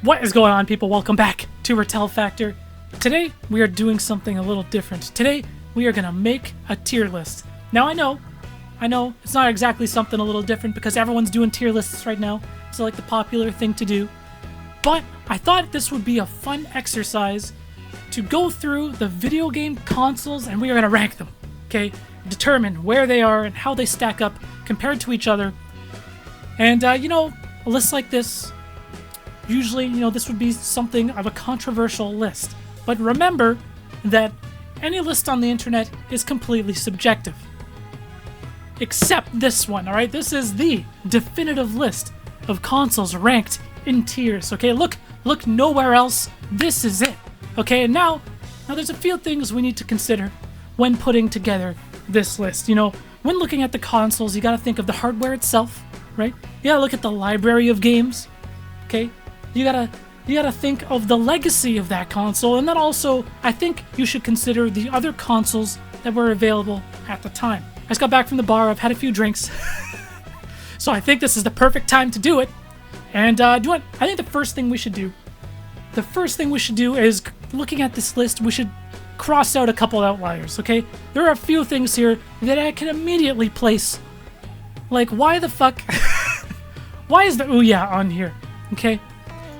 What is going on, people? Welcome back to Retell Factor. Today, we are doing something a little different. Today, we are going to make a tier list. Now, I know, it's not exactly something a little different because everyone's doing tier lists right now. It's like the popular thing to do. But I thought this would be a fun exercise to go through the video game consoles and we are going to rank them, okay? Determine where they are and how they stack up compared to each other. And, a list like this, usually, this would be something of a controversial list. But remember that any list on the internet is completely subjective. Except this one, alright? This is the definitive list of consoles ranked in tiers, okay? Look nowhere else. This is it, okay? And now there's a few things we need to consider when putting together this list. When looking at the consoles, you gotta think of the hardware itself, right? You gotta look at the library of games, okay? You gotta think of the legacy of that console, and then also, I think you should consider the other consoles that were available at the time. I just got back from the bar, I've had a few drinks, so I think this is the perfect time to do it. And I think the first thing we should do is, looking at this list, we should cross out a couple outliers, okay? There are a few things here that I can immediately place. Like, why the fuck? Why is the Ouya on here, okay?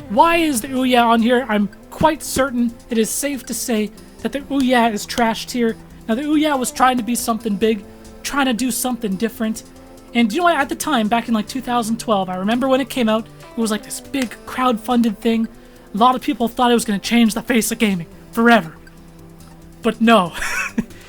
Why is the Ouya on here? I'm quite certain it is safe to say that the Ouya is trash tier. Now, the Ouya was trying to be something big, trying to do something different. And you know what? At the time, back in like 2012, I remember when it came out, it was like this big crowdfunded thing. A lot of people thought it was going to change the face of gaming forever. But no.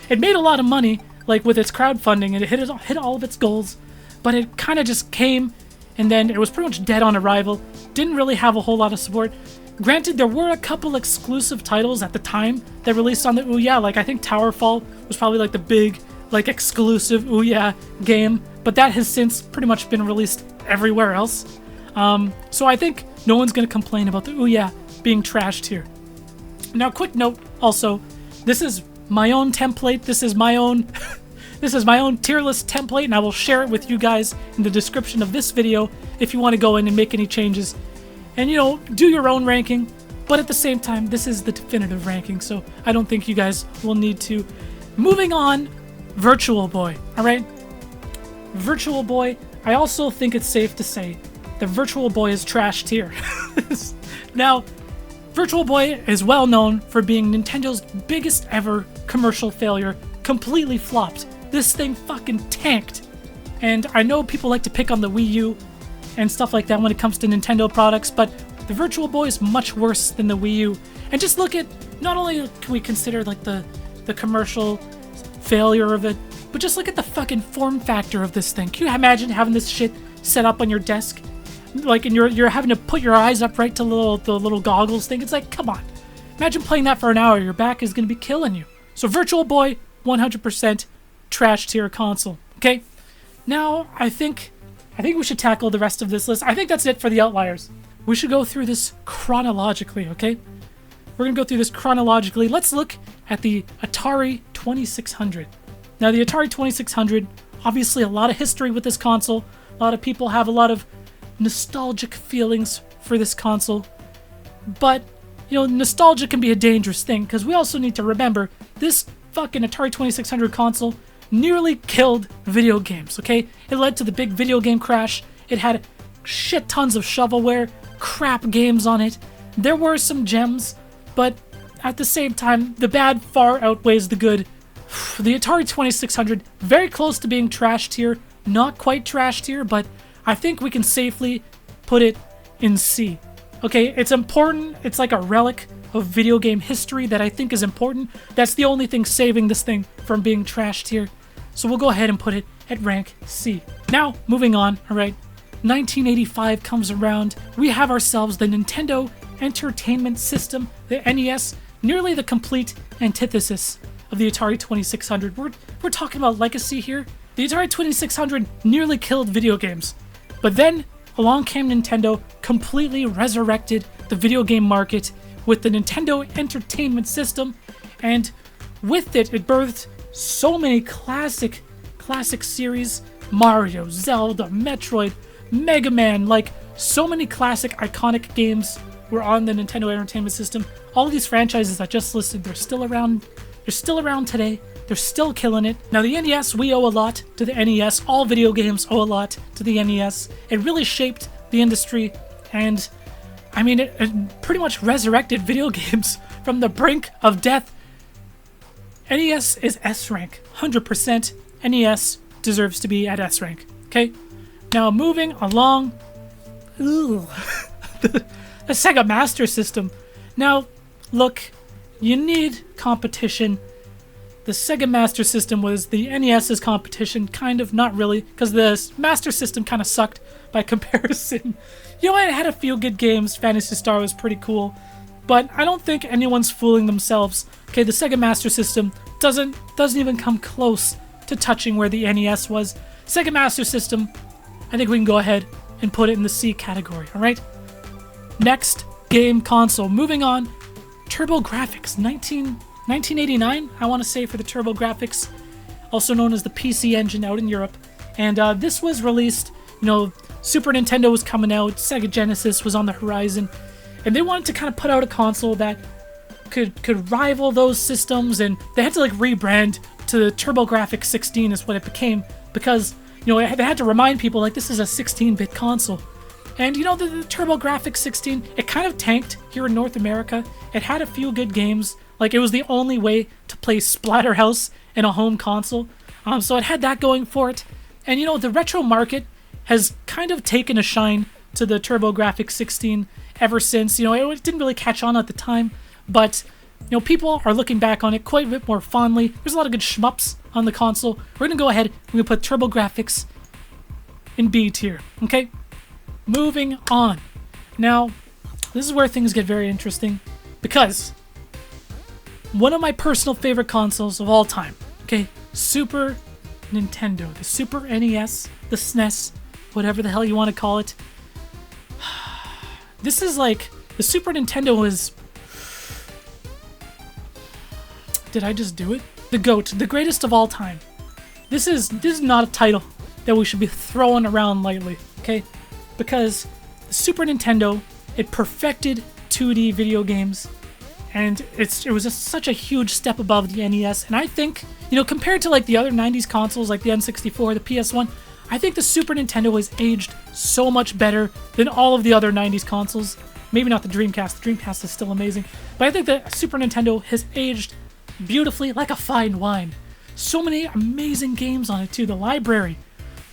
It made a lot of money, like with its crowdfunding, and it hit all of its goals. But it kind of just came, and then it was pretty much dead on arrival. Didn't really have a whole lot of support. Granted, there were a couple exclusive titles at the time that released on the Ouya. Like, I think Towerfall was probably like the big, like, exclusive Ouya game. But that has since pretty much been released everywhere else. So I think no one's going to complain about the Ouya being trashed here. Now, quick note also, this is my own template. This is my own tier list template, and I will share it with you guys in the description of this video if you want to go in and make any changes. And, do your own ranking, but at the same time, this is the definitive ranking, so I don't think you guys will need to. Moving on, Virtual Boy, alright? Virtual Boy, I also think it's safe to say that Virtual Boy is trash tier. Now, Virtual Boy is well known for being Nintendo's biggest ever commercial failure, completely flopped. This thing fucking tanked. And I know people like to pick on the Wii U and stuff like that when it comes to Nintendo products, but the Virtual Boy is much worse than the Wii U. And just look at, not only can we consider like the commercial failure of it, but just look at the fucking form factor of this thing. Can you imagine having this shit set up on your desk? Like, and you're having to put your eyes up right to the little goggles thing. It's like, come on. Imagine playing that for an hour. Your back is going to be killing you. So Virtual Boy, 100% trash tier console. Okay? Now, I think we should tackle the rest of this list. I think that's it for the outliers. We should go through this chronologically, okay? We're going to go through this chronologically. Let's look at the Atari 2600. Now, the Atari 2600, obviously a lot of history with this console. A lot of people have a lot of nostalgic feelings for this console. But, nostalgia can be a dangerous thing, because we also need to remember this fucking Atari 2600 console nearly killed video games, okay? It led to the big video game crash. It had shit tons of shovelware, crap games on it. There were some gems, but at the same time, the bad far outweighs the good. The Atari 2600, very close to being trash tier, not quite trash tier, but I think we can safely put it in C. Okay, it's important. It's like a relic of video game history that I think is important. That's the only thing saving this thing from being trash tier. So we'll go ahead and put it at rank C. Now, moving on, alright. 1985 comes around. We have ourselves the Nintendo Entertainment System, the NES, nearly the complete antithesis of the Atari 2600. We're talking about legacy here. The Atari 2600 nearly killed video games. But then, along came Nintendo, completely resurrected the video game market with the Nintendo Entertainment System, and with it, it birthed so many classic series. Mario, Zelda, Metroid, Mega Man, like so many classic iconic games were on the Nintendo Entertainment System. All of these franchises I just listed, they're still around. They're still around today. They're still killing it. Now the NES, we owe a lot to the NES. All video games owe a lot to the NES. It really shaped the industry, and I mean, it pretty much resurrected video games from the brink of death. NES is S rank, 100%. NES deserves to be at S rank. Okay, now moving along. Ooh. the Sega Master System. Now, look, you need competition. The Sega Master System was the NES's competition, kind of, not really, because the Master System kind of sucked by comparison. You know, it had a few good games. Phantasy Star was pretty cool, but I don't think anyone's fooling themselves. Okay, the Sega Master System doesn't even come close to touching where the NES was. Sega Master System, I think we can go ahead and put it in the C category, alright? Next game console. Moving on, TurboGrafx, 1989, I want to say, for the TurboGrafx, also known as the PC Engine out in Europe. And this was released, you know, Super Nintendo was coming out, Sega Genesis was on the horizon, and they wanted to kind of put out a console that could rival those systems, and they had to like rebrand to the TurboGrafx 16 is what it became, because, you know, they had to remind people like this is a 16-bit console. And you know, the TurboGrafx 16, it kind of tanked here in North America. It had a few good games, like it was the only way to play Splatterhouse in a home console, so it had that going for it. And you know, the retro market has kind of taken a shine to the TurboGrafx 16 ever since. You know, it didn't really catch on at the time, but you know, people are looking back on it quite a bit more fondly. There's a lot of good shmups on the console. We're gonna go ahead and we're gonna put TurboGrafx in B tier. Okay, moving on. Now, this is where things get very interesting, because one of my personal favorite consoles of all time, okay, Super Nintendo, the Super NES, the SNES, whatever the hell you want to call it. This is like, the Super Nintendo was, did I just do it? The GOAT, the greatest of all time. This is not a title that we should be throwing around lightly, okay? Because the Super Nintendo, it perfected 2D video games, and it was just such a huge step above the NES. And I think, you know, compared to like the other 90s consoles like the N64, the PS1, I think the Super Nintendo has aged so much better than all of the other 90s consoles. Maybe not the Dreamcast. The Dreamcast is still amazing. But I think the Super Nintendo has aged beautifully, like a fine wine. So many amazing games on it too. The library,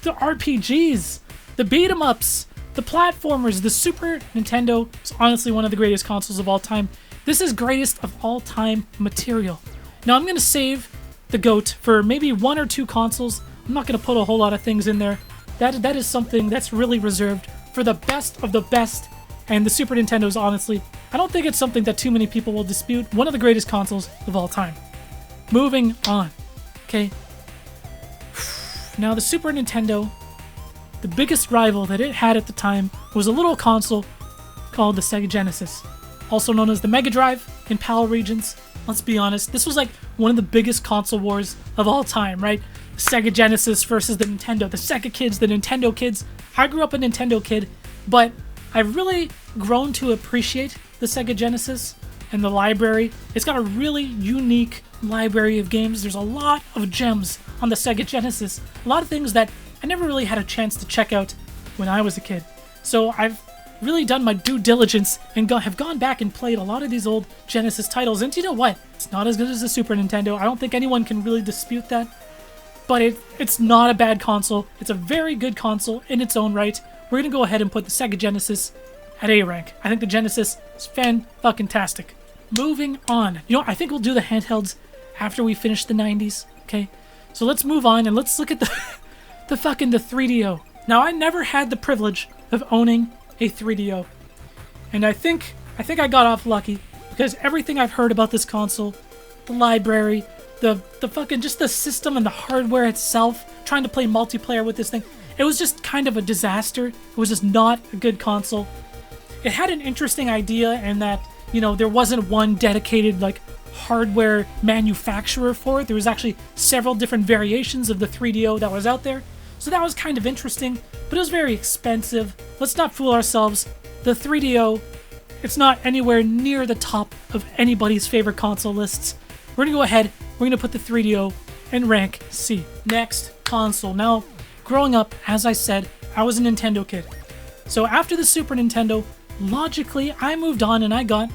the RPGs, the beat-em-ups, the platformers. The Super Nintendo is honestly one of the greatest consoles of all time. This is greatest of all time material. Now I'm going to save the GOAT for maybe one or two consoles. I'm not going to put a whole lot of things in there. That is something that's really reserved for the best of the best. And the Super Nintendo is honestly, I don't think it's something that too many people will dispute. One of the greatest consoles of all time. Moving on. Okay. Now the Super Nintendo, the biggest rival that it had at the time was a little console called the Sega Genesis, also known as the Mega Drive in PAL regions. Let's be honest, this was like one of the biggest console wars of all time, right? The Sega Genesis versus the Nintendo, the Sega kids, the Nintendo kids. I grew up a Nintendo kid, but I've really grown to appreciate the Sega Genesis and the library. It's got a really unique library of games. There's a lot of gems on the Sega Genesis, a lot of things that I never really had a chance to check out when I was a kid. So I've really done my due diligence and have gone back and played a lot of these old Genesis titles. And you know what? It's not as good as the Super Nintendo. I don't think anyone can really dispute that. But it's not a bad console. It's a very good console in its own right. We're going to go ahead and put the Sega Genesis at A rank. I think the Genesis is fan-fucking-tastic. Moving on. You know, I think we'll do the handhelds after we finish the 90s, okay? So let's move on and let's look at the 3DO. Now, I never had the privilege of owning a 3DO. And I think I got off lucky, because everything I've heard about this console, the library, the fucking, just the system and the hardware itself, trying to play multiplayer with this thing, it was just kind of a disaster. It was just not a good console. It had an interesting idea in that, you know, there wasn't one dedicated, like, hardware manufacturer for it. There was actually several different variations of the 3DO that was out there. So that was kind of interesting, but it was very expensive. Let's not fool ourselves. The 3DO It's not anywhere near the top of anybody's favorite console lists. We're gonna go ahead, we're gonna put the 3DO in rank C. Next, console. Now, growing up, as I said, I was a Nintendo kid. So after the Super Nintendo, logically, I moved on and I got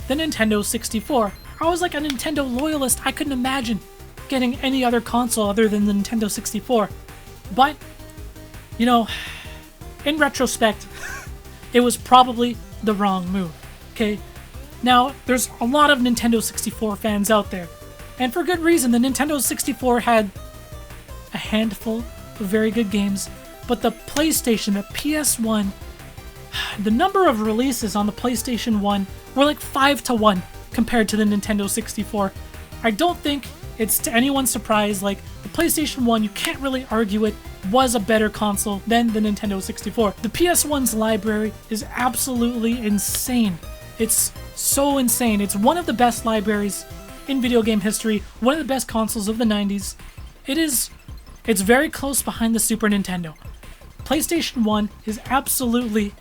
the Nintendo 64. I was like a Nintendo loyalist. I couldn't imagine getting any other console other than the Nintendo 64. But, you know, in retrospect, it was probably the wrong move, okay? Now, there's a lot of Nintendo 64 fans out there, and for good reason. The Nintendo 64 had a handful of very good games, but the PlayStation, the PS1, the number of releases on the PlayStation 1 were like 5-1 compared to the Nintendo 64. I don't think it's to anyone's surprise, like, the PlayStation 1, you can't really argue it, was a better console than the Nintendo 64. The PS1's library is absolutely insane. It's so insane. It's one of the best libraries in video game history, one of the best consoles of the 90s. It's very close behind the Super Nintendo. PlayStation 1 is absolutely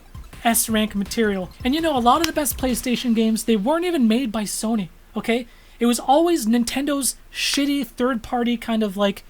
S-rank material. And you know, a lot of the best PlayStation games, they weren't even made by Sony, okay? It was always Nintendo's shitty third-party kind of like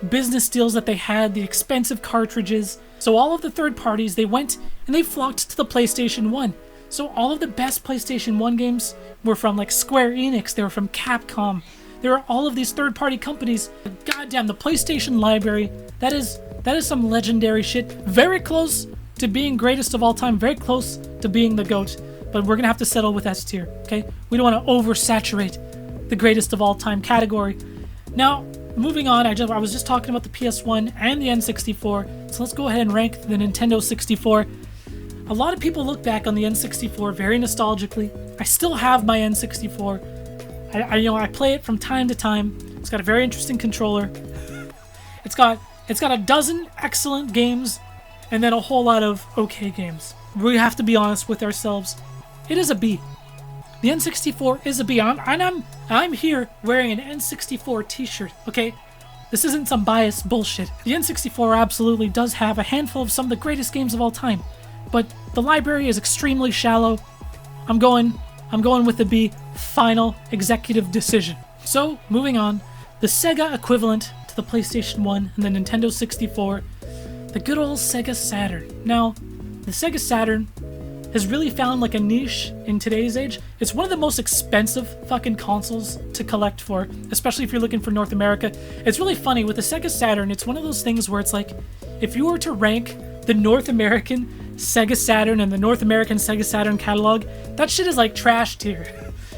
business deals that they had, the expensive cartridges. So all of the third parties, they went and they flocked to the PlayStation 1. So all of the best PlayStation 1 games were from like Square Enix, they were from Capcom. There are all of these third-party companies. Goddamn, the PlayStation library, that is some legendary shit. Very close to being greatest of all time, very close to being the GOAT. But we're gonna have to settle with S tier, okay? We don't want to oversaturate the greatest of all time category. Now, moving on, I was just talking about the PS1 and the N64, so let's go ahead and rank the Nintendo 64. A lot of people look back on the N64 very nostalgically. I still have my N64. I play it from time to time. It's got a very interesting controller. It's got a dozen excellent games, and then a whole lot of okay games. We have to be honest with ourselves. It is a B. The N64 is a B. I'm here wearing an N64 t-shirt, okay? This isn't some biased bullshit. The N64 absolutely does have a handful of some of the greatest games of all time, but the library is extremely shallow. I'm going with the B. Final executive decision. So, moving on, the Sega equivalent to the PlayStation 1 and the Nintendo 64, the good old Sega Saturn. Now, the Sega Saturn has really found like a niche in today's age. It's one of the most expensive fucking consoles to collect for, especially if you're looking for North America. It's really funny, with the Sega Saturn, it's one of those things where it's like, if you were to rank the North American Sega Saturn and the North American Sega Saturn catalog, that shit is like trash tier.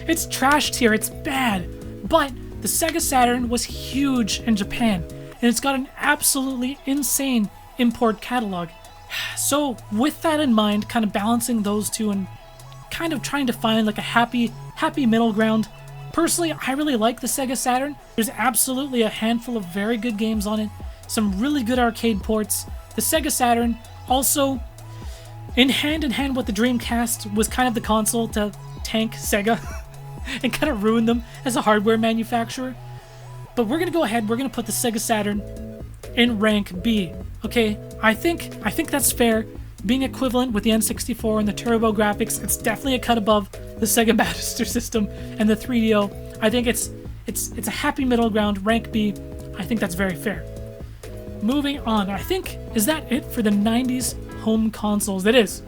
It's trash tier, it's bad. But the Sega Saturn was huge in Japan, and it's got an absolutely insane import catalog. So with that in mind, kind of balancing those two and kind of trying to find like a happy middle ground. Personally, I really like the Sega Saturn. There's absolutely a handful of very good games on it, some really good arcade ports. The Sega Saturn also, in hand with the Dreamcast, was kind of the console to tank Sega and kind of ruin them as a hardware manufacturer. But we're gonna go ahead, we're gonna put the Sega Saturn in rank B. Okay, I think that's fair. Being equivalent with the N64 and the turbo graphics, it's definitely a cut above the Sega Master System and the 3DO. I think it's a happy middle ground, rank B. I think that's very fair. Moving on, I think, is that it for the 90s home consoles? It is.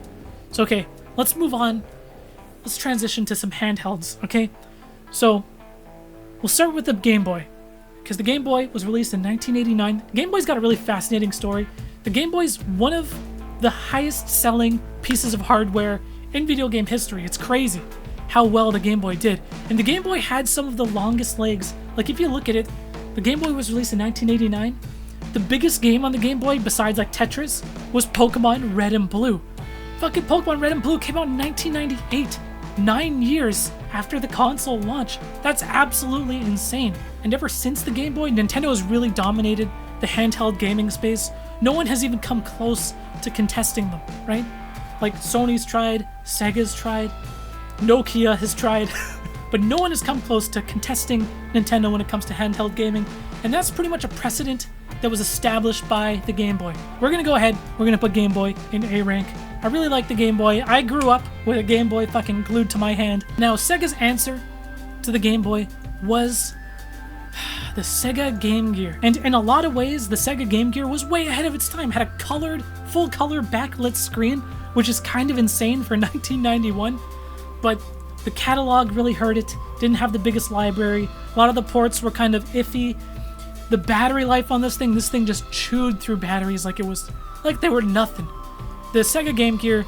So okay, let's move on. Let's transition to some handhelds, okay? So, we'll start with the Game Boy, because the Game Boy was released in 1989. Game Boy's got a really fascinating story. The Game Boy's one of the highest selling pieces of hardware in video game history. It's crazy how well the Game Boy did. And the Game Boy had some of the longest legs. Like, if you look at it, the Game Boy was released in 1989. The biggest game on the Game Boy, besides like Tetris, was Pokemon Red and Blue. Fucking Pokemon Red and Blue came out in 1998. 9 years after the console launch. That's absolutely insane. And ever since the Game Boy, Nintendo has really dominated the handheld gaming space. No one has even come close to contesting them, right? Like, Sony's tried, Sega's tried, Nokia has tried, but no one has come close to contesting Nintendo when it comes to handheld gaming. And that's pretty much a precedent that was established by the Game Boy. We're going to go ahead, we're going to put Game Boy in A rank. I really like the Game Boy. I grew up with a Game Boy fucking glued to my hand. Now, Sega's answer to the Game Boy was the Sega Game Gear. And in a lot of ways, the Sega Game Gear was way ahead of its time. It had a colored, full color backlit screen, which is kind of insane for 1991. But the catalog really hurt it. Didn't have the biggest library. A lot of the ports were kind of iffy. The battery life on this thing just chewed through batteries like it was, like they were nothing. The Sega Game Gear,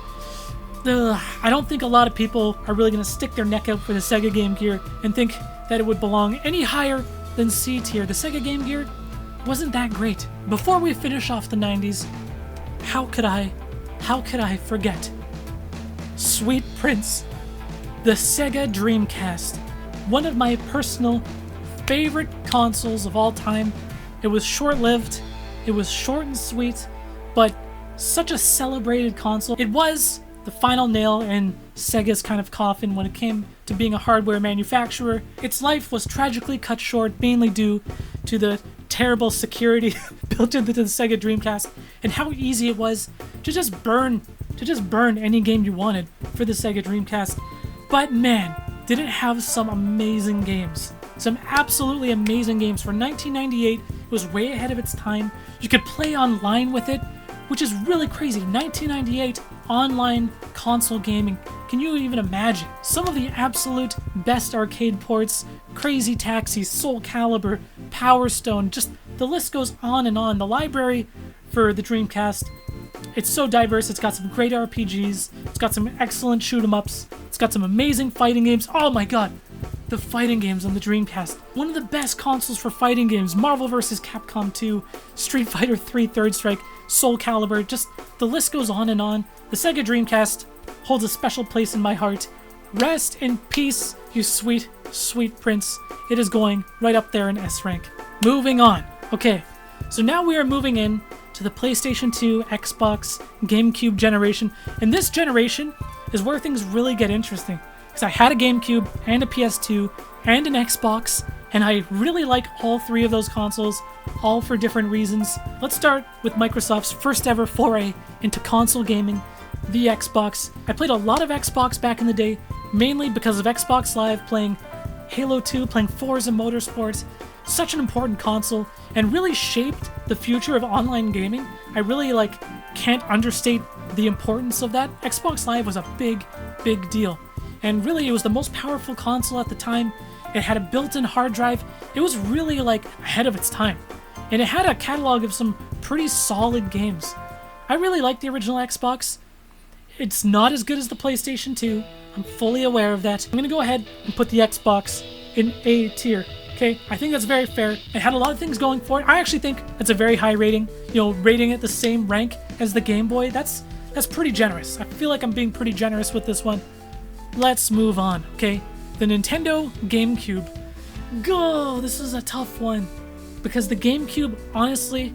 I don't think a lot of people are really going to stick their neck out for the Sega Game Gear and think that it would belong any higher than C tier. The Sega Game Gear wasn't that great. Before we finish off the 90s, how could I forget Sweet Prince, the Sega Dreamcast, one of my personal favorite consoles of all time. It was short-lived, it was short and sweet, but such a celebrated console. It was the final nail in Sega's kind of coffin when it came to being a hardware manufacturer. Its life was tragically cut short, mainly due to the terrible security built into the Sega Dreamcast and how easy it was to just burn any game you wanted for the Sega Dreamcast. But man, did it have some amazing games. Some absolutely amazing games. For 1998, it was way ahead of its time. You could play online with it, which is really crazy. 1998 online console gaming. Can you even imagine? Some of the absolute best arcade ports, Crazy Taxi, Soul Calibur, Power Stone, just the list goes on and on. The library for the Dreamcast, it's so diverse. It's got some great RPGs. It's got some excellent shoot-'em-ups. It's got some amazing fighting games. Oh my god, the fighting games on the Dreamcast. One of the best consoles for fighting games. Marvel vs. Capcom 2, Street Fighter 3 Third Strike, Soul Calibur, just the list goes on and on. The Sega Dreamcast holds a special place in my heart. Rest in peace, you sweet, sweet prince. It is going right up there in S rank. Moving on. Okay, so now we are moving in to the PlayStation 2, Xbox, Gamecube generation. And this generation is where things really get interesting. Because I had a Gamecube and a PS2 and an Xbox, and I really like all three of those consoles, all for different reasons. Let's start with Microsoft's first ever foray into console gaming, the Xbox. I played a lot of Xbox back in the day, mainly because of Xbox Live, playing Halo 2, playing Forza Motorsport. Such an important console, and really shaped the future of online gaming. I really can't understate the importance of that. Xbox Live was a big deal, and really it was the most powerful console at the time. It had a built-in hard drive. It was really ahead of its time, and it had a catalog of some pretty solid games. I really like the original Xbox. It's not as good as the PlayStation 2. I'm fully aware of that. I'm gonna go ahead and put the Xbox in A tier. Okay, I think that's very fair. It had a lot of things going for it. I actually think that's a very high rating. You know, rating it the same rank as the Game Boy, that's pretty generous. I feel like I'm being pretty generous with this one. Let's move on, okay? The Nintendo GameCube. Go! This is a tough one. Because the GameCube, honestly,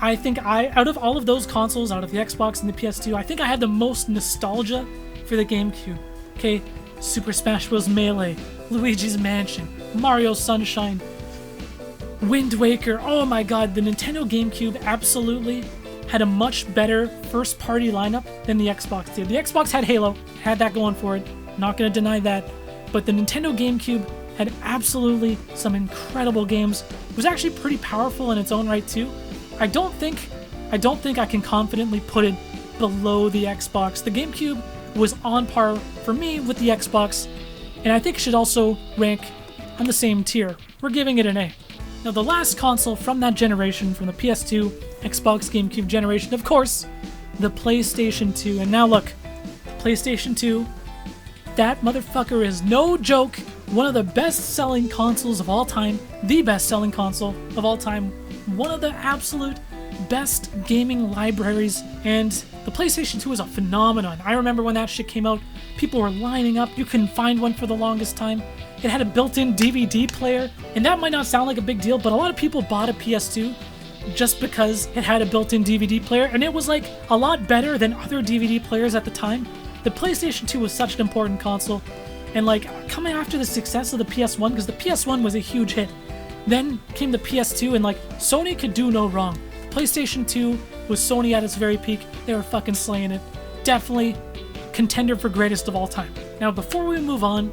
I think out of all of those consoles, out of the Xbox and the PS2, I think I had the most nostalgia for the GameCube. Okay, Super Smash Bros. Melee, Luigi's Mansion, Mario Sunshine, Wind Waker. Oh my god, the Nintendo GameCube absolutely had a much better first-party lineup than the Xbox did. The Xbox had Halo, had that going for it, not gonna deny that, but the Nintendo GameCube had absolutely some incredible games. It was actually pretty powerful in its own right too. I don't think I can confidently put it below the Xbox. The GameCube was on par for me with the Xbox, and I think it should also rank on the same tier. We're giving it an A. Now the last console from that generation, from the PS2, Xbox, GameCube generation, of course, the PlayStation 2. And now look, the PlayStation 2, that motherfucker is no joke, one of the best-selling consoles of all time, the best-selling console of all time, one of the absolute best gaming libraries, and the PlayStation 2 is a phenomenon. I remember when that shit came out, people were lining up, you couldn't find one for the longest time. It had a built-in DVD player, and that might not sound like a big deal, but a lot of people bought a PS2 just because it had a built-in DVD player, and it was a lot better than other DVD players at the time. The PlayStation 2 was such an important console, and coming after the success of the PS1, because the PS1 was a huge hit. Then came the PS2, and like, Sony could do no wrong. PlayStation 2 was Sony at its very peak. They were fucking slaying it. Definitely contender for greatest of all time. Now, before we move on,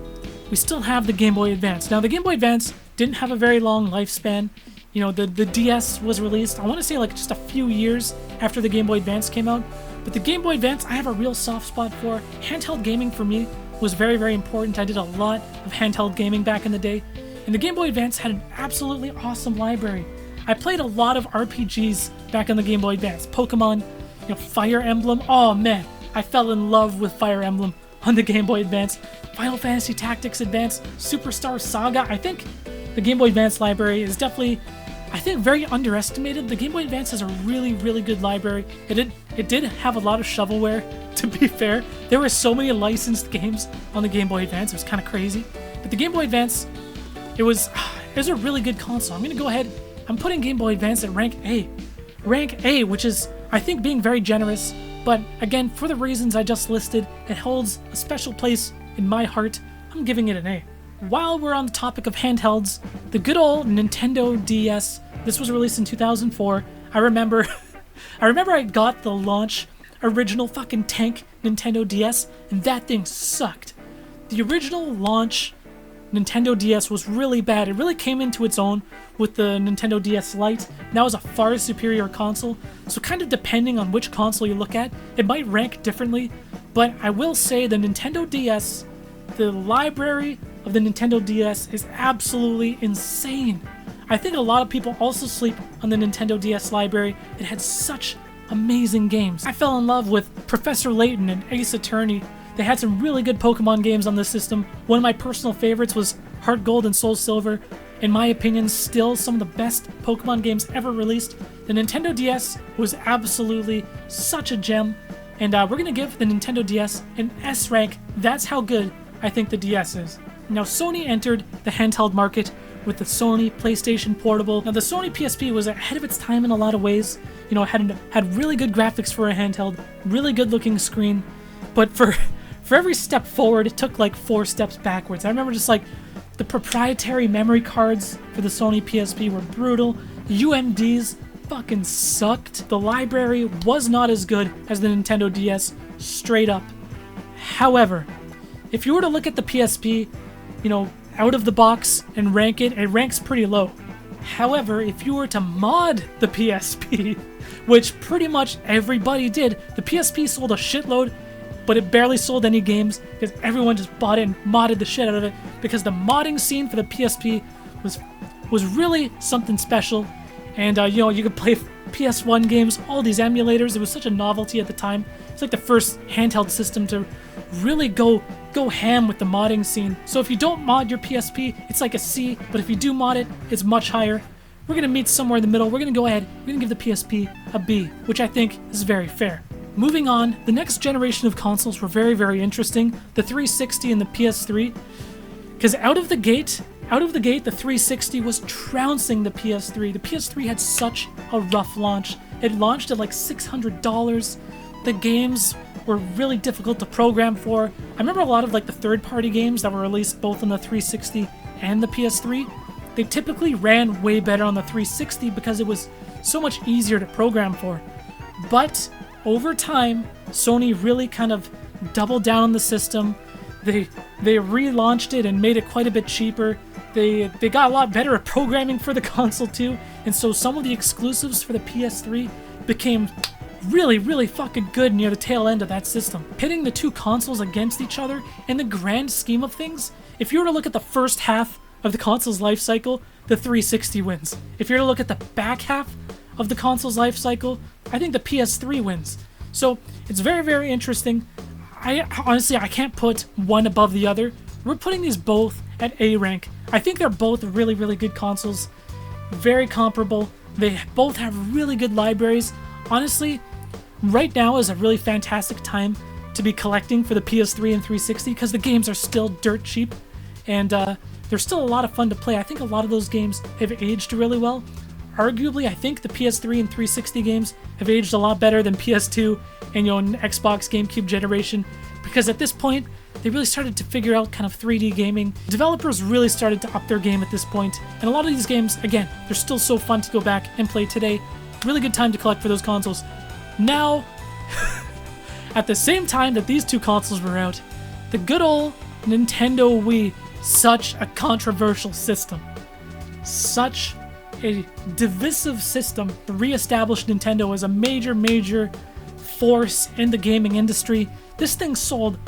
we still have the Game Boy Advance. Now, the Game Boy Advance didn't have a very long lifespan. You know, the DS was released, I want to say like just a few years after the Game Boy Advance came out. But the Game Boy Advance, I have a real soft spot for. Handheld gaming for me was very, very important. I did a lot of handheld gaming back in the day. And the Game Boy Advance had an absolutely awesome library. I played a lot of RPGs back on the Game Boy Advance. Pokemon, you know, Fire Emblem. Oh man, I fell in love with Fire Emblem on the Game Boy Advance. Final Fantasy Tactics Advance, Superstar Saga. I think the Game Boy Advance library is definitely, I think, very underestimated. The Game Boy Advance has a really, really good library. It did have a lot of shovelware, to be fair. There were so many licensed games on the Game Boy Advance. It was kind of crazy. But the Game Boy Advance, it was a really good console. I'm going to go ahead. I'm putting Game Boy Advance at rank A. Rank A, which is, I think, being very generous. But again, for the reasons I just listed, it holds a special place in my heart. I'm giving it an A. While we're on the topic of handhelds, the good old Nintendo DS, this was released in 2004. I remember I got the launch original fucking tank Nintendo DS, and that thing sucked. The original launch Nintendo DS was really bad. It really came into its own with the Nintendo DS Lite. That was a far superior console. So kind of depending on which console you look at, it might rank differently. But I will say the Nintendo DS, the library of the Nintendo DS is absolutely insane. I think a lot of people also sleep on the Nintendo DS library. It had such amazing games. I fell in love with Professor Layton and Ace Attorney. They had some really good Pokemon games on this system. One of my personal favorites was Heart Gold and Soul Silver. In my opinion, still some of the best Pokemon games ever released. The Nintendo DS was absolutely such a gem. And we're going to give the Nintendo DS an S rank. That's how good I think the DS is. Now, Sony entered the handheld market with the Sony PlayStation Portable. Now, the Sony PSP was ahead of its time in a lot of ways. You know, it had really good graphics for a handheld, really good looking screen. But for every step forward, it took like 4 steps backwards. I remember just like the proprietary memory cards for the Sony PSP were brutal. UMDs fucking sucked. The library was not as good as the Nintendo DS, straight up. However, if you were to look at the PSP, you know, out of the box and rank it, it ranks pretty low. However, if you were to mod the PSP, which pretty much everybody did, the PSP sold a shitload, but it barely sold any games because everyone just bought it and modded the shit out of it because the modding scene for the PSP was really something special. And you know, you could play PS1 games, all these emulators. It was such a novelty at the time. It's like the first handheld system to really go ham with the modding scene. So if you don't mod your PSP, it's like a C, but if you do mod it, it's much higher. We're gonna meet somewhere in the middle. We're gonna go ahead, we're gonna give the PSP a B, which I think is very fair. Moving on, the next generation of consoles were very, very interesting. The 360 and the PS3. Because out of the gate, the 360 was trouncing the PS3. The PS3 had such a rough launch. It launched at like $600. The games were really difficult to program for. I remember a lot of like the third-party games that were released both on the 360 and the PS3. They typically ran way better on the 360 because it was so much easier to program for. But over time, Sony really kind of doubled down on the system. They relaunched it and made it quite a bit cheaper. They got a lot better at programming for the console too, and so some of the exclusives for the PS3 became really, really fucking good near the tail end of that system. Pitting the two consoles against each other, in the grand scheme of things, if you were to look at the first half of the console's life cycle, the 360 wins. If you were to look at the back half of the console's life cycle, I think the PS3 wins. So it's very, very interesting. Honestly, I can't put one above the other. We're putting these both at A rank. I think they're both really, really good consoles. Very comparable. They both have really good libraries. Honestly, right now is a really fantastic time to be collecting for the PS3 and 360 because the games are still dirt cheap and they're still a lot of fun to play. I think a lot of those games have aged really well. Arguably, I think the PS3 and 360 games have aged a lot better than PS2 and Xbox Gamecube generation because at this point, they really started to figure out kind of 3D gaming. Developers really started to up their game at this point, and a lot of these games, again, they're still so fun to go back and play today. Really good time to collect for those consoles. Now, at the same time that these two consoles were out, the good old Nintendo Wii, such a controversial system. Such a divisive system. Re-established Nintendo as a major force in the gaming industry. This thing sold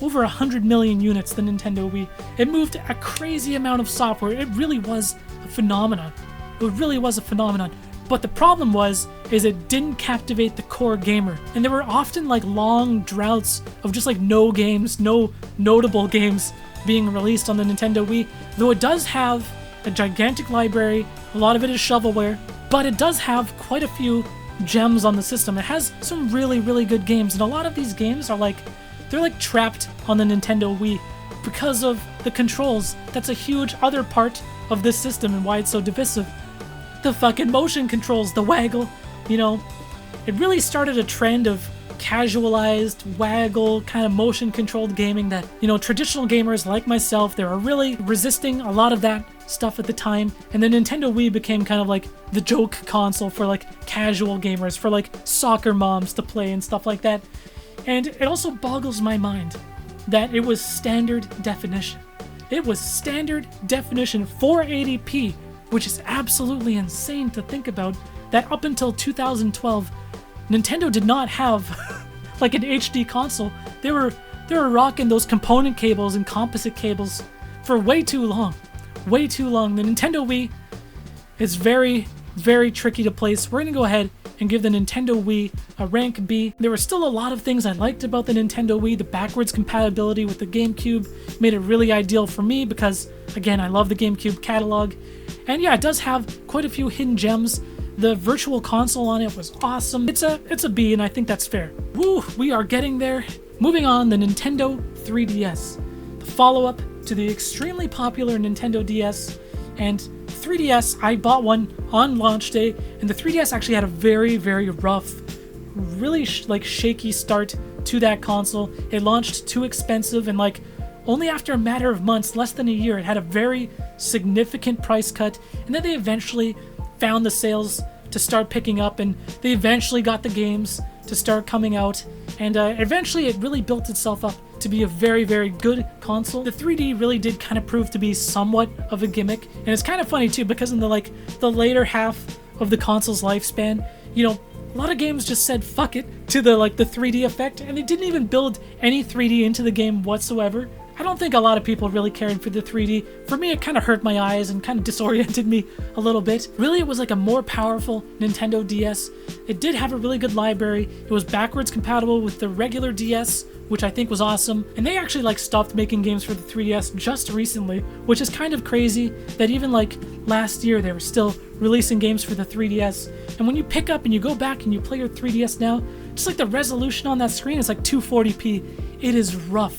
over 100 million units, the Nintendo Wii. It moved a crazy amount of software. It really was a phenomenon. It really was a phenomenon. But the problem is it didn't captivate the core gamer. And there were often like long droughts of just like no games, no notable games being released on the Nintendo Wii. Though it does have a gigantic library, a lot of it is shovelware, but it does have quite a few gems on the system. It has some really good games, and a lot of these games are like, they're like trapped on the Nintendo Wii because of the controls. That's a huge other part of this system and why it's so divisive. The fucking motion controls, the waggle, you know, it really started a trend of casualized, waggle, kind of motion controlled gaming that, you know, traditional gamers like myself, they were really resisting a lot of that stuff at the time. And the Nintendo Wii became kind of like the joke console for like casual gamers, for like soccer moms to play and stuff like that. And it also boggles my mind that it was standard definition. It was standard definition 480p, which is absolutely insane to think about, that up until 2012, Nintendo did not have like an HD console. They were rocking those component cables and composite cables for way too long. Way too long. The Nintendo Wii is very tricky to place. We're going to go ahead and give the Nintendo Wii a rank B. There were still a lot of things I liked about the Nintendo Wii. The backwards compatibility with the Gamecube made it really ideal for me because, again, I love the Gamecube catalog. And yeah, it does have quite a few hidden gems. The virtual console on it was awesome. It's a B, and I think that's fair. Woo, we are getting there. Moving on, the Nintendo 3DS, the follow-up to the extremely popular Nintendo DS. And 3DS, I bought one on launch day, and the 3DS actually had a very rough, really shaky start to that console. It launched too expensive, and like only after a matter of months, less than a year, it had a very significant price cut, and then they eventually found the sales to start picking up, and they eventually got the games to start coming out, and eventually it really built itself up to be a very good console. The 3D really did kind of prove to be somewhat of a gimmick, and it's kind of funny too because in the later half of the console's lifespan, you know, a lot of games just said fuck it to the 3D effect, and they didn't even build any 3D into the game whatsoever. I don't think a lot of people really cared for the 3D. For me, it kind of hurt my eyes and kind of disoriented me a little bit. Really, it was like a more powerful Nintendo DS. It did have a really good library. It was backwards compatible with the regular DS, which I think was awesome. And they actually stopped making games for the 3DS just recently, which is kind of crazy that even last year they were still releasing games for the 3DS. And when you pick up and you go back and you play your 3DS now, just the resolution on that screen is 240p. It is rough.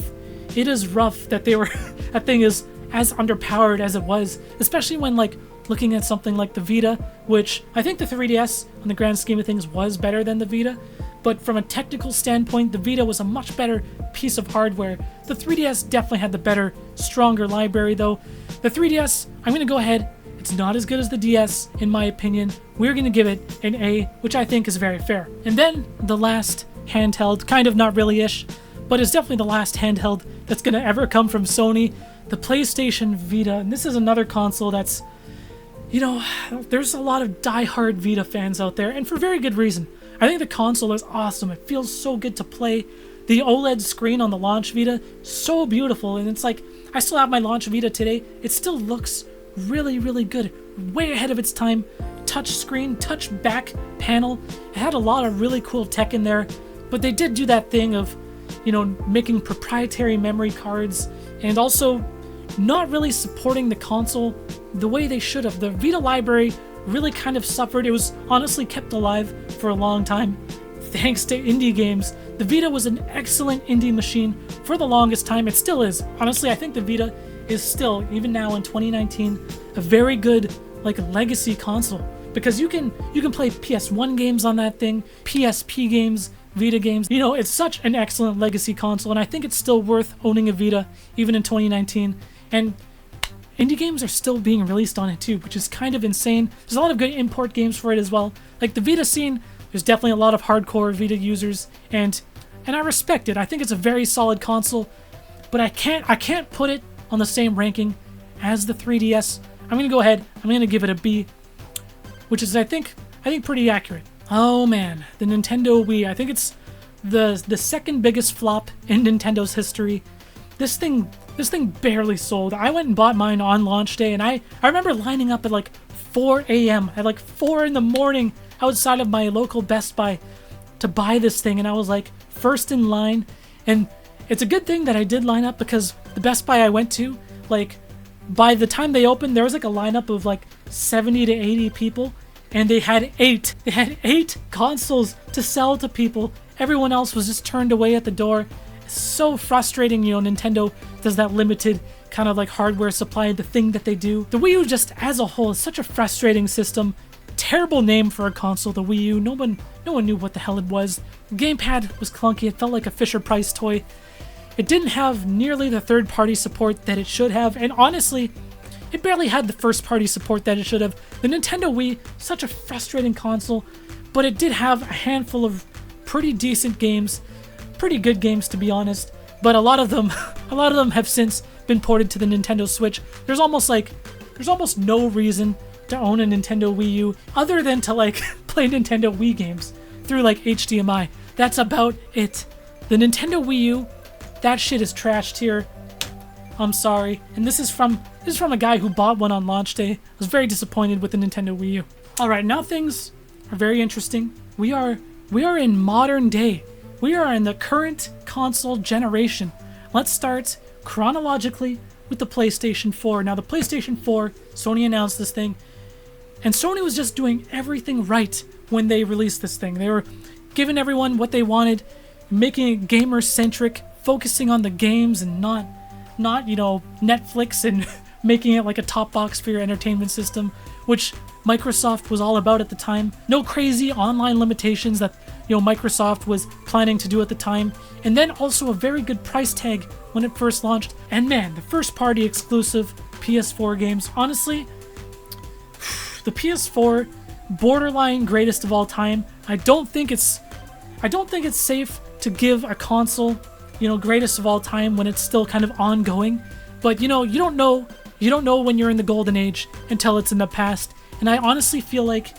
It is rough that that thing is as underpowered as it was, especially when looking at something like the Vita, which I think the 3DS on the grand scheme of things was better than the Vita, but from a technical standpoint, the Vita was a much better piece of hardware. The 3DS definitely had the better, stronger library though. The 3DS, I'm going to go ahead, it's not as good as the DS in my opinion. We're going to give it an A, which I think is very fair. And then the last handheld, kind of not really-ish, but it's definitely the last handheld that's going to ever come from Sony, the PlayStation Vita. And this is another console that's, you know, there's a lot of die-hard Vita fans out there, and for very good reason. I think the console is awesome. It feels so good to play. The OLED screen on the launch Vita, so beautiful, and it's I still have my launch Vita today. It still looks really good, way ahead of its time. Touch screen, touch back panel. It had a lot of really cool tech in there, but they did do that thing of, you know, making proprietary memory cards and also not really supporting the console the way they should have. The Vita library really kind of suffered. It was honestly kept alive for a long time thanks to indie games. The Vita was an excellent indie machine for the longest time. It still is. Honestly, I think the Vita is still, even now in 2019, a very good legacy console because you can play PS1 games on that thing, PSP games, Vita games. You know, it's such an excellent legacy console, and I think it's still worth owning a Vita, even in 2019. And indie games are still being released on it too, which is kind of insane. There's a lot of good import games for it as well. Like the Vita scene, there's definitely a lot of hardcore Vita users, and I respect it. I think it's a very solid console, but I can't put it on the same ranking as the 3DS. I'm gonna go ahead. I'm gonna give it a B, which is I think pretty accurate. Oh man, the Nintendo Wii. I think it's the second biggest flop in Nintendo's history. This thing barely sold. I went and bought mine on launch day, and I remember lining up at like 4 a.m. at like 4 in the morning outside of my local Best Buy to buy this thing, and I was like first in line. And it's a good thing that I did line up, because the Best Buy I went to, like by the time they opened, there was like a lineup of like 70 to 80 people, and they had eight consoles to sell to people. Everyone else was just turned away at the door. It's so frustrating. You know, Nintendo does that limited kind of like hardware supply, the thing that they do. The Wii U just as a whole is such a frustrating system. Terrible name for a console, the Wii U. No one knew what the hell it was. The gamepad was clunky. It felt like a Fisher-Price toy. It didn't have nearly the third-party support that it should have, and honestly, it barely had the first-party support that it should have. The Nintendo Wii, such a frustrating console, but it did have a handful of pretty decent games, pretty good games to be honest, but a lot of them have since been ported to the Nintendo Switch. There's almost no reason to own a Nintendo Wii U other than to like play Nintendo Wii games through like HDMI. That's about it. The Nintendo Wii U, that shit is trashed here. I'm sorry. And this is from a guy who bought one on launch day. I was very disappointed with the Nintendo Wii U. All right, now things are very interesting. We are in modern day. We are in the current console generation. Let's start chronologically with the PlayStation 4. Now the PlayStation 4, Sony announced this thing, and Sony was just doing everything right when they released this thing. They were giving everyone what they wanted, making it gamer-centric, focusing on the games and not you know, Netflix, and making it like a top box for your entertainment system, which Microsoft was all about at the time. No crazy online limitations that, you know, Microsoft was planning to do at the time. And then also a very good price tag when it first launched. And man, the first party exclusive PS4 games, honestly, the PS4, borderline greatest of all time. I don't think it's safe to give a console, you know, greatest of all time when it's still kind of ongoing. But you know, you don't know when you're in the golden age until it's in the past. And I honestly feel like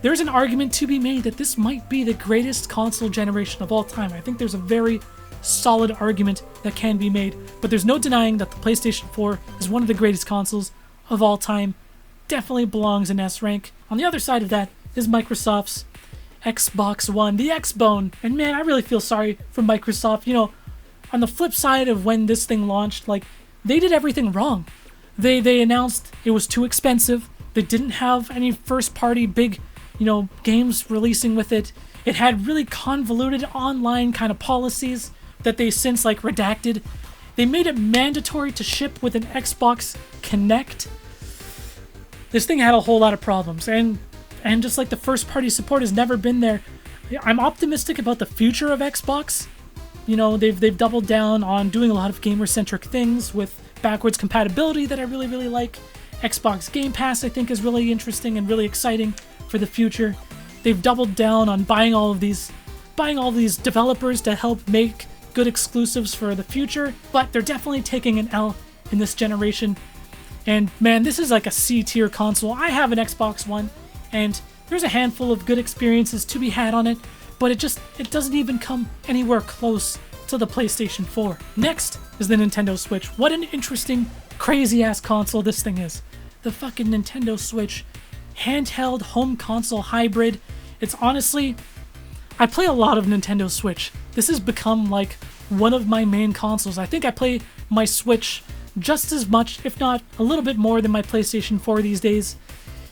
there's an argument to be made that this might be the greatest console generation of all time. I think there's a very solid argument that can be made, but there's no denying that the PlayStation 4 is one of the greatest consoles of all time. Definitely belongs in S rank. On the other side of that is Microsoft's Xbox One, the X-Bone. And man, I really feel sorry for Microsoft. You know, on the flip side of when this thing launched, like, they did everything wrong. They announced it was too expensive. They didn't have any first-party big, you know, games releasing with it. It had really convoluted online kind of policies that they since like redacted. They made it mandatory to ship with an Xbox Connect. This thing had a whole lot of problems, and just like the first-party support has never been there. I'm optimistic about the future of Xbox. You know, they've doubled down on doing a lot of gamer-centric things with backwards compatibility that I really, really like. Xbox Game Pass, I think, is really interesting and really exciting for the future. They've doubled down on buying all these developers to help make good exclusives for the future, but they're definitely taking an L in this generation. And man, this is like a C-tier console. I have an Xbox One, and there's a handful of good experiences to be had on it, but it doesn't even come anywhere close to the PlayStation 4. Next is the Nintendo Switch. What an interesting, crazy-ass console this thing is. The fucking Nintendo Switch. Handheld home console hybrid. It's honestly, I play a lot of Nintendo Switch. This has become like one of my main consoles. I think I play my Switch just as much, if not a little bit more, than my PlayStation 4 these days.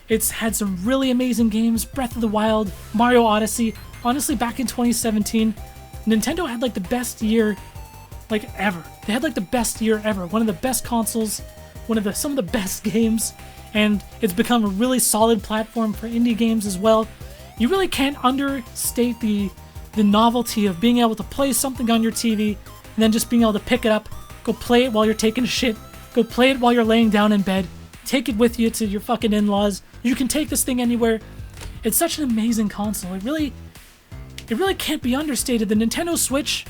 It's had some really amazing games. Breath of the Wild, Mario Odyssey. Honestly, back in 2017, Nintendo had like the best year like ever. They had like the best year ever. One of the best consoles, some of the best games, and it's become a really solid platform for indie games as well. You really can't understate the the novelty of being able to play something on your TV and then just being able to pick it up, go play it while you're taking a shit, go play it while you're laying down in bed, take it with you to your fucking in-laws. You can take this thing anywhere. It's such an amazing console. It really can't be understated. The Nintendo Switch,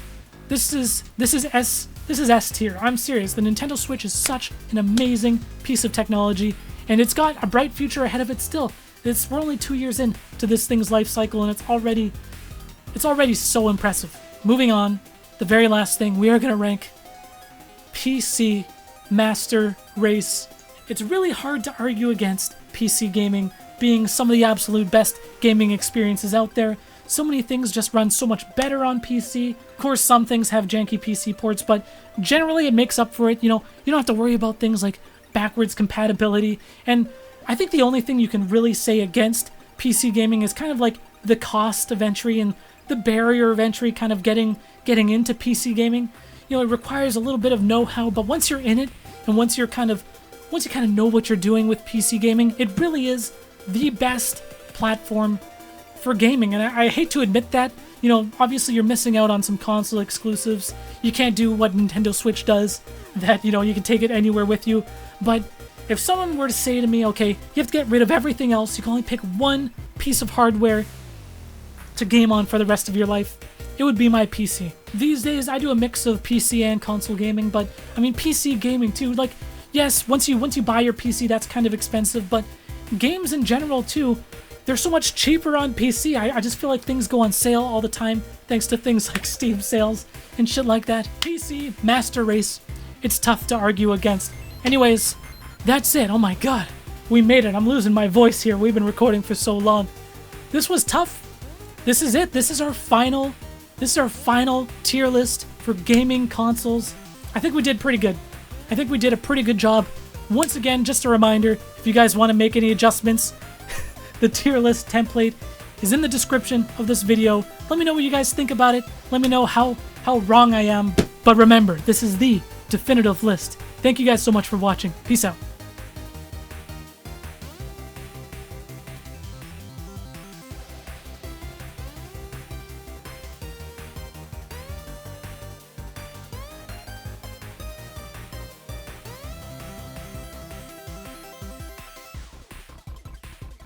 this is S tier. I'm serious. The Nintendo Switch is such an amazing piece of technology, and it's got a bright future ahead of it still. We're only 2 years into this thing's life cycle, and it's already so impressive. Moving on, the very last thing, we are going to rank PC Master Race. It's really hard to argue against PC gaming being some of the absolute best gaming experiences out there. So many things just run so much better on PC. Of course, some things have janky PC ports, but generally it makes up for it. You know, you don't have to worry about things like backwards compatibility. And I think the only thing you can really say against PC gaming is kind of like the cost of entry and the barrier of entry kind of getting into PC gaming. You know, it requires a little bit of know-how, but once you're in it and once you kind of know what you're doing with PC gaming, it really is the best platform for gaming. And I hate to admit that. You know, obviously you're missing out on some console exclusives. You can't do what Nintendo Switch does, that, you know, you can take it anywhere with you. But if someone were to say to me, okay, you have to get rid of everything else, you can only pick one piece of hardware to game on for the rest of your life, it would be my PC. These days I do a mix of PC and console gaming, but I mean PC gaming too. Like, yes, once you buy your PC, that's kind of expensive, but games in general too, they're so much cheaper on PC. I just feel like things go on sale all the time, thanks to things like Steam sales and shit like that. PC Master Race, it's tough to argue against. Anyways, that's it. Oh my god, we made it. I'm losing my voice here. We've been recording for so long. This was tough. This is it. This is our final tier list for gaming consoles. I think we did pretty good. I think we did a pretty good job. Once again, just a reminder, if you guys want to make any adjustments, the tier list template is in the description of this video. Let me know what you guys think about it. Let me know how wrong I am. But remember, this is the definitive list. Thank you guys so much for watching. Peace out.